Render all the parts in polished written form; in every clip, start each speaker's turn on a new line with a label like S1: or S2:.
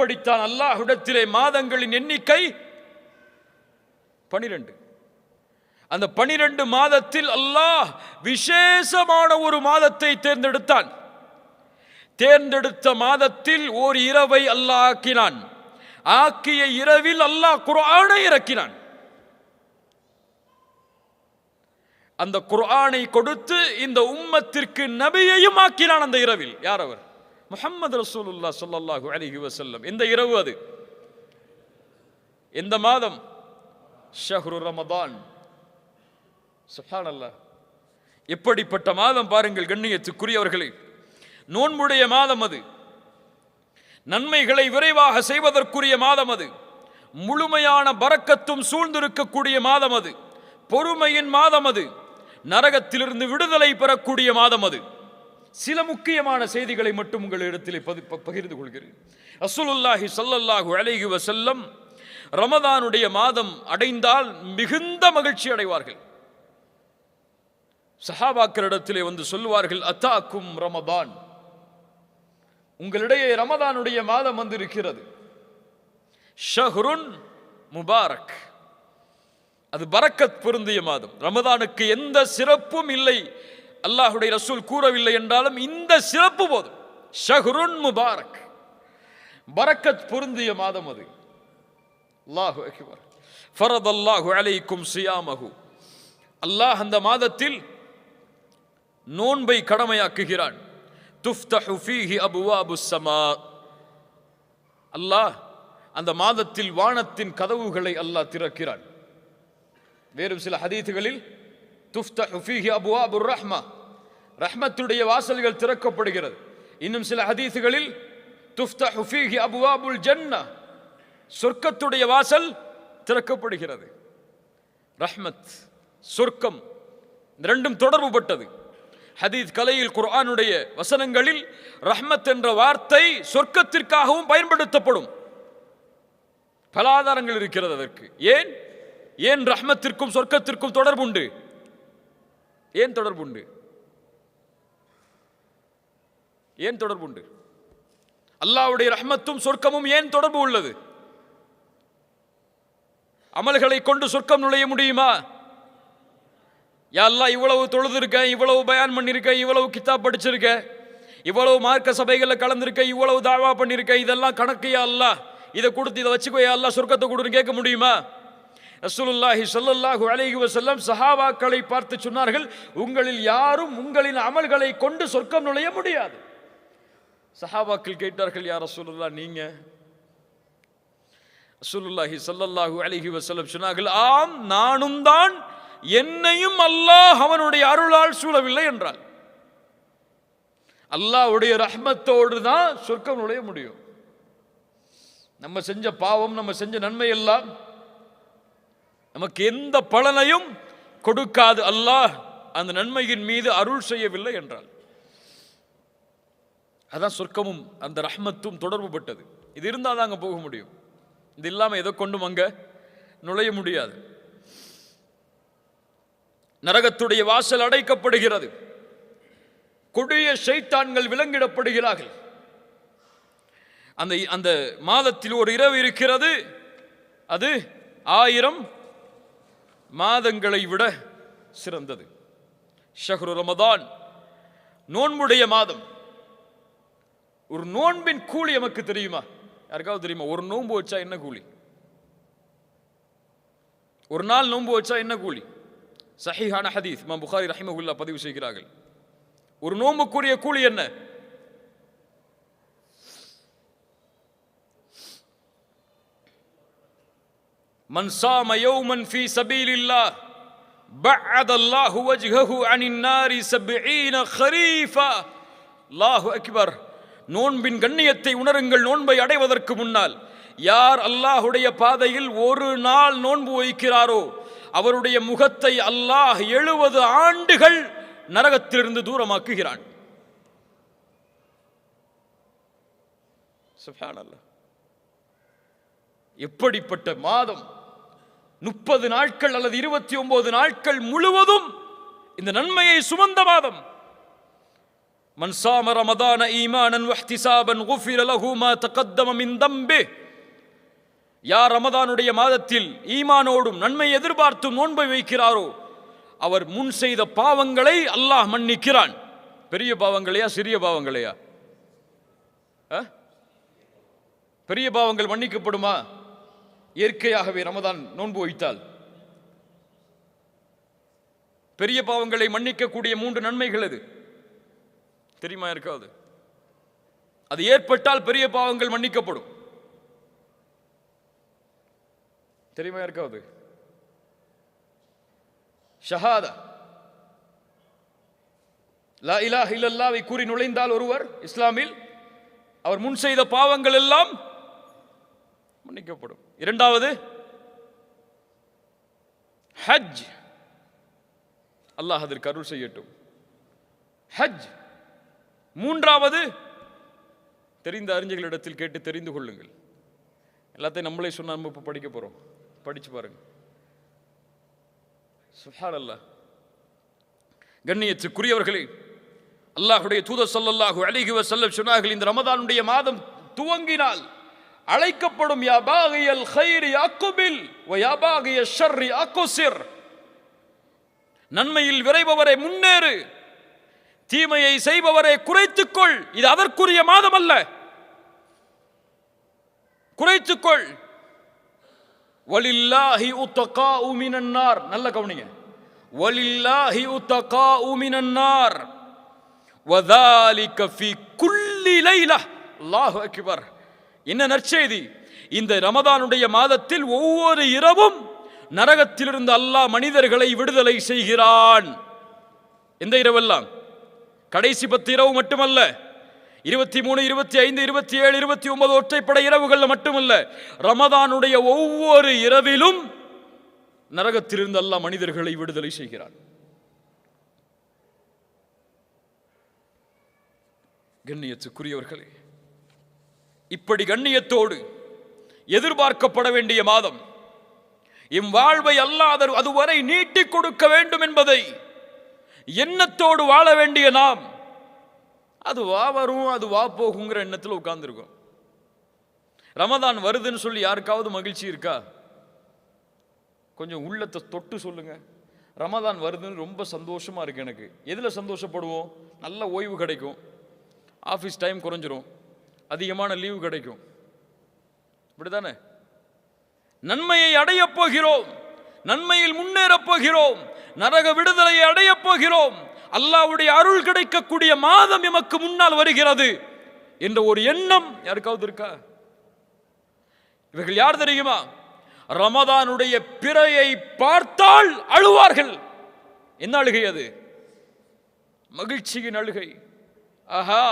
S1: எப்படித்தான் அல்லாஹ்விடத்திலே மாதங்களின் எண்ணிக்கை 12. அந்த 12 மாதத்தில் அல்லாஹ் விசேஷமான ஒரு மாதத்தை தேர்ந்தெடுத்தான். தேர்ந்தெடுத்த மாதத்தில் ஓர் இரவை அல்லாஹ் ஆக்கினான். ஆக்கிய இரவில் அல்லாஹ் குர்ஆனை இறக்கினான். அந்த குர்ஆனை கொடுத்து இந்த உம்மத்திற்கு நபியையும் ஆக்கினான் அந்த இரவில். யார் அவர்? முஹம்மது ரசூலுல்லாஹ் ஸல்லல்லாஹு அலைஹி வஸல்லம். இந்த இரவு அது. இந்த மாதம் ஷஹ்ரு ரமதான். சுப்ஹானல்லாஹ், எப்படிப்பட்ட மாதம் பாருங்கள் கண்ணியத்துக்குரியவர்களே. நோன்புடைய மாதம் அது. நன்மைகளை விரைவாக செய்வதற்குரிய மாதம் அது. முழுமையான பரக்கத்தும் சூழ்ந்திருக்கக்கூடிய மாதம் அது. பொறுமையின் மாதம் அது. நரகத்திலிருந்து விடுதலை பெறக்கூடிய மாதம் அது. சில முக்கியமான செய்திகளை மட்டும் உங்களிடத்தில் பகிர்ந்து கொள்கிறேன். ரசூலுல்லாஹி ஸல்லல்லாஹு அலைஹி வஸல்லம் ரமதானுடைய மாதம் அடைந்தால் மிகுந்த மகிழ்ச்சி அடைவார்கள். சஹாபாக்களிடத்திலே வந்து சொல்லுவார்கள், அத்தாக்கும் ரமதான், உங்களிடையே ரமதானுடைய மாதம் வந்து இருக்கிறது. ஷஹ்ருன் முபாரக், அது பரக்கத் பொருந்திய மாதம். ரமதானுக்கு எந்த சிறப்பும் இல்லை, அல்லாஹ்வுடைய ரசூல் கூறவில்லை என்றாலும் இந்த சிறப்பு போதும். ஷஹ்ருன் முபாரக், பரக்கத் பொருந்திய மாதம் அது. அல்லாஹு அக்பர். ஃபரதல்லாஹு அலைக்கும் சியாமஹு, அல்லாஹ் அந்த மாதத்தில் நோன்பை கடமையாக்குகிறான். துஃப்தஹு ஃபீஹி அபுவாபுஸ் ஸமா, அல்லாஹ் அந்த மாதத்தில் வானத்தின் கதவுகளை அல்லாஹ் திறக்கிறான். வேறு சில ஹதீதுகளில் துஃப்தஹு ஃபீஹி அபுவாபுர் ரஹ்மா, ரஹ்மத்துடைய வாசல்கள் திறக்கப்படுகிறது. இன்னும் சில ஹதீதுகளில் துஃப்தஹு ஃபீஹி அபுவாபுல் ஜன்னah, சொர்க்கத்துடைய வாசல் திறக்கப்படுகிறது. ரஹ்மத், சொர்க்கம், இந்த ரெண்டும் தொடர்பு பட்டது. ஹதீஸ் கலையில் குர்ஆனுடைய வசனங்களில் ரஹ்மத் என்ற வார்த்தை சொர்க்கத்திற்காகவும் பயன்படுத்தப்படும். பல ஆதாரங்கள் இருக்கிறது அதற்கு. ஏன் ரஹ்மத்திற்கும் சொர்க்கத்திற்கும் தொடர்புண்டு? ஏன் தொடர்புண்டு? ஏன் தொடர்புண்டு? அல்லாஹ்வுடைய ரஹ்மத்தும் சொர்க்கமும் ஏன் தொடர்பு உள்ளது? அமல்களை கொண்டு சொர்க்கம் நுழைய முடியுமா? யா அல்லாஹ், இவ்வளவு தொழுதிருக்க, இவ்வளவு பயான் பண்ணிருக்க, இவ்வளவு கிதாப் படிச்சிருக்க, இவ்வளவு மார்க்க சபைகளில் கலந்திருக்க, இவ்வளவு தாவா பண்ணிருக்க, இதெல்லாம் கணக்கு யா அல்லாஹ், இதை கொடுத்து இதை வச்சுக்கோ யா அல்லாஹ், சொர்க்கத்தை கொடுன்னு கேட்க முடியுமா? ரசூலுல்லாஹி ஸல்லல்லாஹு அலைஹி வஸல்லம் சஹாபாக்களை பார்த்து சொன்னார்கள், உங்களில் யாரும் உங்களின் அமல்களை கொண்டு சொர்க்கம் நுழைய முடியாது. சஹாபாக்கள் கேட்டார்கள், யா ரசூலுல்லாஹ் நீங்க? ரசூலுல்லாஹி ஸல்லல்லாஹு அலைஹி வஸல்லம் சொன்னார்கள், ஆம், நானும் தான், என்னையும் அல்லாஹ் அவனுடைய அருளால் சூழவில்லை என்றால். அல்லாஹ்வுடைய ரஹ்மத்தோடு தான் சொர்க்கம் நுழைய முடியும். நம்ம செஞ்ச பாவம், நம்ம செஞ்ச நன்மை எல்லாம் நமக்கு எந்த பலனையும் கொடுக்காது, அல்லாஹ் அந்த நன்மையின் மீது அருள் செய்யவில்லை என்றால். அதான் சொர்க்கமும் அந்த ரஹ்மத்தும் தொடர்பு பட்டது. இது இருந்தால் தான் அங்கே போக முடியும். இது இல்லாமல் எதை கொண்டும் அங்கே நுழைய முடியாது. நரகத்துடைய வாசல் அடைக்கப்படுகிறது. கொடிய ஷைத்தான்கள் விலங்கிடப்படுகிறார்கள். அந்த மாதத்தில் ஒரு இரவு இருக்கிறது, அது 1000 மாதங்களை விட சிறந்தது. ஷஹ்ரு ரமதான், நோன்புடைய மாதம். ஒரு நோன்பின் கூலி நமக்கு தெரியுமா? யாருக்காவது தெரியுமா? ஒரு நோன்பு வச்சா என்ன கூலி? ஒரு நாள் நோன்பு வச்சா என்ன கூலி? சஹீஹான ஹதீஸ் இமாம் புகாரி ரஹிமஹுல்லாஹ் பதிவு செய்கிறார்கள். ஒரு நோன்புக்குரிய கூலி என்ன? மன் ஸாம யௌமன் ஃபீ ஸபீலில்லாஹ் பஅதல்லாஹு வஜ்ஹஹு அனின் நாரி 70 கரீஃபா. அல்லாஹு அக்பர். நோன்பின் கண்ணியத்தை உணருங்கள். நோன்பை அடைவதற்கு முன்னால் யார் அல்லாஹுடைய பாதையில் ஒரு நாள் நோன்பு வைக்கிறாரோ அவருடைய முகத்தை அல்லாஹ் 70 ஆண்டுகள் நரகத்திலிருந்து தூரமாக்குகிறான். சுப்ஹானல்லாஹ். எப்படிப்பட்ட மாதம்! 30 நாட்கள் அல்லது 29 நாட்கள் முழுவதும் இந்த நன்மையை சுமந்த மாதம். மன் ஸாம ரமதான ஈமானன் வஹ்திஸாபன் குஃபிர லஹு மா தகத்தம மின் தம்பிஹ். யார் ரமதானுடைய மாதத்தில் ஈமானோடும் நன்மை எதிர்பார்த்தும் நோன்பை வைக்கிறாரோ அவர் முன் செய்த பாவங்களை அல்லாஹ் மன்னிக்கிறான். பெரிய பாவங்களையா சிறிய பாவங்களையா? பெரிய பாவங்கள் மன்னிக்கப்படுமா? இயற்கையாகவே ரமதான் நோன்பு வைத்தால் பெரிய பாவங்களை மன்னிக்கக்கூடிய 3 நன்மைகள் அது தெரியுமா? இருக்காது. அது ஏற்பட்டால் பெரிய பாவங்கள் மன்னிக்கப்படும். தெரியுமா? இருக்காது. ஷஹாதா, லா இலாஹ இல்லல்லாஹ்வை கூறி நுழைந்தால் ஒருவர் இஸ்லாமில், அவர் முன் செய்த பாவங்கள் எல்லாம் மன்னிக்கப்படும். இரண்டாவது ஹஜ். அல்லாஹ் அதற்கு அருள் செய்யட்டும். ஹஜ். மூன்றாவது தெரிந்த அறிஞர்களிடத்தில் கேட்டு தெரிந்து கொள்ளுங்கள். எல்லாத்தையும் நம்மளே சொன்னா நம்ம இப்ப படிக்க போறோம். படிச்சு பாருங்க. சுப்ஹானல்லாஹ். கண்ணியத்துக்குரியவர்களே, அல்லாஹ்வுடைய தூதர் ஸல்லல்லாஹு அலைஹி வஸல்லம் சொன்னார்கள், இந்த ரமதானுடைய மாதம் துவங்கினால் அழைக்கப்படும் யா பாகியல் கைரி அக்பில் வ யா பாகிய ஷர்ரி அக்ஸிர். நன்மையில் விரைபவரே முன்னேறு, தீமையை செய்பவரே குறைத்துக்கொள். இது அதற்குரிய மாதம் அல்ல, குறைத்துக்கொள். வலில்லாஹி உத்தகாஉ மினன் நார். நல்ல கவனிங்க. வலில்லாஹி உத்தகாஉ மினன் நார் வதாலிக ஃபீ குல்லி லைலா. அல்லாஹு அக்பர். என்ன நற்செய்தி! இந்த ரமதானுடைய மாதத்தில் ஒவ்வொரு இரவும் நரகத்திலிருந்து அல்லாஹ் மனிதர்களை விடுதலை செய்கிறான். எந்த இரவெல்லாம்? கடைசி 10 இரவு மட்டுமல்ல, 23, 25, 27, 29 ஒற்றைப்படை இரவுகள் மட்டுமல்ல, ரமதானுடைய ஒவ்வொரு இரவிலும் நரகத்திலிருந்து அல்லாஹ் மனிதர்களை விடுதலை செய்கிறான். கண்ணியத்துக்குரியவர்களே, இப்படி கண்ணியத்தோடு எதிர்பார்க்கப்பட வேண்டிய மாதம், எம் வாழ்வை அல்லாஹ் அதுவரை நீட்டிக் கொடுக்க வேண்டும் என்பதை எண்ணத்தோடு வாழ வேண்டிய நாம், அது வா வரும் அது வா போகுங்கிற எண்ணத்தில் உட்கார்ந்துருக்கோம். ரமதான் வருதுன்னு சொல்லி யாருக்காவது மகிழ்ச்சி இருக்கா? கொஞ்சம் உள்ளத்தை தொட்டு சொல்லுங்க. ரமதான் வருதுன்னு ரொம்ப சந்தோஷமா இருக்கு எனக்கு. எதுல சந்தோஷப்படுவோம்? நல்ல ஓய்வு கிடைக்கும், ஆஃபீஸ் டைம் குறைஞ்சிரும், அதிகமான லீவு கிடைக்கும். இப்படிதானே? நன்மையை அடையப் போகிறோம், நன்மையில் முன்னேறப் போகிறோம், நரக விடுதலையை அடையப் போகிறோம், அல்லாஹ்வுடைய அருள் கிடைக்கக்கூடிய மாதம் எமக்கு முன்னால் வருகிறது என்ற ஒரு எண்ணம் யாருக்காவது இருக்கா? இவர்கள் யார் தெரியுமா? ரமதானுடைய பிறையை பார்த்தால் அழுவார்கள். என்ன அழுகை அது? மகிழ்ச்சியின் அழுகை. ஆஹா,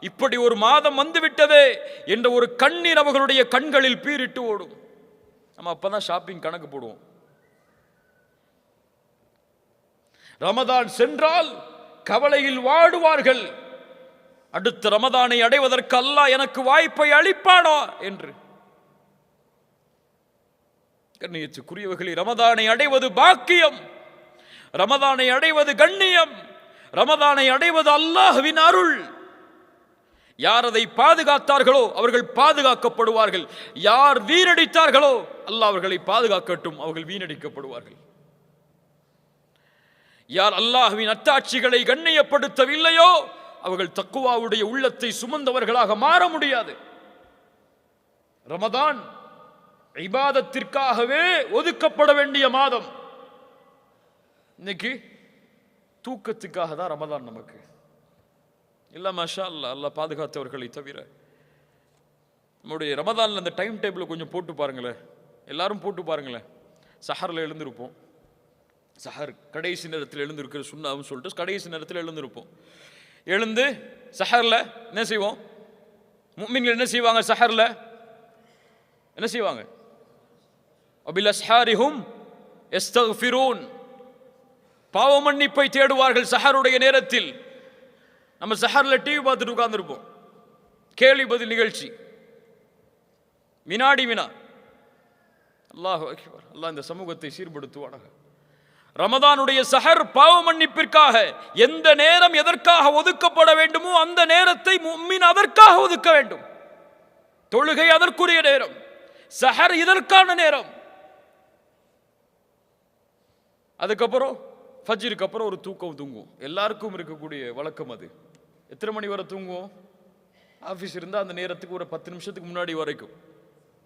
S1: இப்படி ஒரு மாதம் வந்துவிட்டதே என்ற ஒரு கண்ணீர் அவர்களுடைய கண்களில் பீரிட்டு ஓடும். நம்ம அப்பதான் ஷாப்பிங் கணக்கு போடுவோம். ரமதான் சென்றால் கவலையில் வாடுவார்கள். அடுத்த ரமதானை அடைவதற்கு அல்லாஹ் எனக்கு வாய்ப்பை அளிப்பானா என்று. கண்ணியத்துக்குரியவர்களே, ரமதானை அடைவது பாக்கியம், ரமதானை அடைவது கண்ணியம், ரமதானை அடைவது அல்லாஹ்வின் அருள். யார் அதை பாதுகாத்தார்களோ அவர்கள் பாதுகாக்கப்படுவார்கள். யார் வீணடித்தார்களோ அல்லாஹ் அவர்களை பாதுகாக்கட்டும், அவர்கள் வீணடிக்கப்படுவார்கள். யார் அல்லாஹ்வின் அத்தாட்சிகளை கண்ணியப்படுத்தவில்லையோ அவர்கள் தக்குவாவுடைய உள்ளத்தை சுமந்தவர்களாக மாற முடியாது. ரமதான் இபாதத்திற்காகவே ஒதுக்கப்பட வேண்டிய மாதம். இன்னைக்கு தூக்கத்துக்காக தான் ரமதான் நமக்கு. இல்ல மாஷா அல்லாஹ், அல்லாஹ் பாதுகாத்தவர்களை தவிர. நம்முடைய ரமதான்ல அந்த டைம் டேபிள் கொஞ்சம் போட்டு பாருங்களேன், எல்லாரும் போட்டு பாருங்களேன். சஹர்ல எழுந்திருப்போம், சஹர் கடைசி நேரத்தில் எழுந்திருக்கிற சுண்ணாவும் சொல்லிட்டு கடைசி நேரத்தில் எழுந்திருப்போம். எழுந்து சஹர்ல என்ன செய்வோம்? முஃமின்கள் என்ன செய்வாங்க? சஹர்ல என்ன செய்வாங்க? அபில் அஸ்ஹாரிஹும் யஸ்தக்ஃபிரூன், பாவ மன்னிப்பை தேடுவார்கள் சஹருடைய நேரத்தில். நம்ம சஹர்ல டிவி பார்த்துட்டு உட்கார்ந்துருப்போம், கேள்வி பதில் நிகழ்ச்சி, வினாடி வினா. அல்லாஹ் அக்பர். அல்லாஹ் இந்த சமூகத்தை சீர்படுத்துவானாக. ரமதானுடைய சஹர் பாவ மன்னிப்பிற்காக எந்த நேரம் எதற்காக ஒதுக்கப்பட வேண்டுமோ அந்த நேரத்தை முஃமின் அதற்காக ஒதுக்க வேண்டும். தொழுகை அதற்குரிய நேரம், சஹர் இதற்கான நேரம். அதுக்கப்புறம் ஃபஜ்ருக்கு அப்புறம் ஒரு தூக்கம் தூங்குவோம். எல்லாருக்கும் இருக்கக்கூடிய வழக்கம் அது. எத்தனை மணி வரை தூங்குவோம்? ஆஃபீஸ் இருந்தால் அந்த நேரத்துக்கு ஒரு 10 நிமிஷத்துக்கு முன்னாடி வரைக்கும்.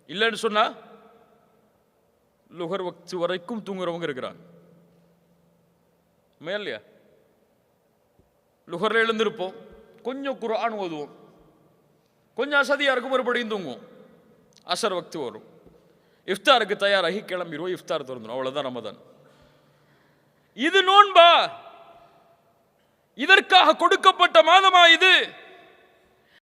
S1: இல்லைன்னு சொன்னா லுஹர் வக்து வரைக்கும் தூங்குறவங்க இருக்கிறாங்க. இல்லையா? லுஹர்ல எழுந்திருப்போம், கொஞ்சம் குர்ஆன் ஓதுவோம், கொஞ்சம் அசதியா இருக்கும், மறுபடியும் தூங்குவோம். அசர் வக்து வரும், இஃப்தாருக்கு தயாராகி கிளம்பிடுவோம், இஃப்தார் திறந்துடும். அவ்வளவுதான் ரமதான். இது நோன்பா? இதற்காக கொடுக்கப்பட்ட மாதமா இது?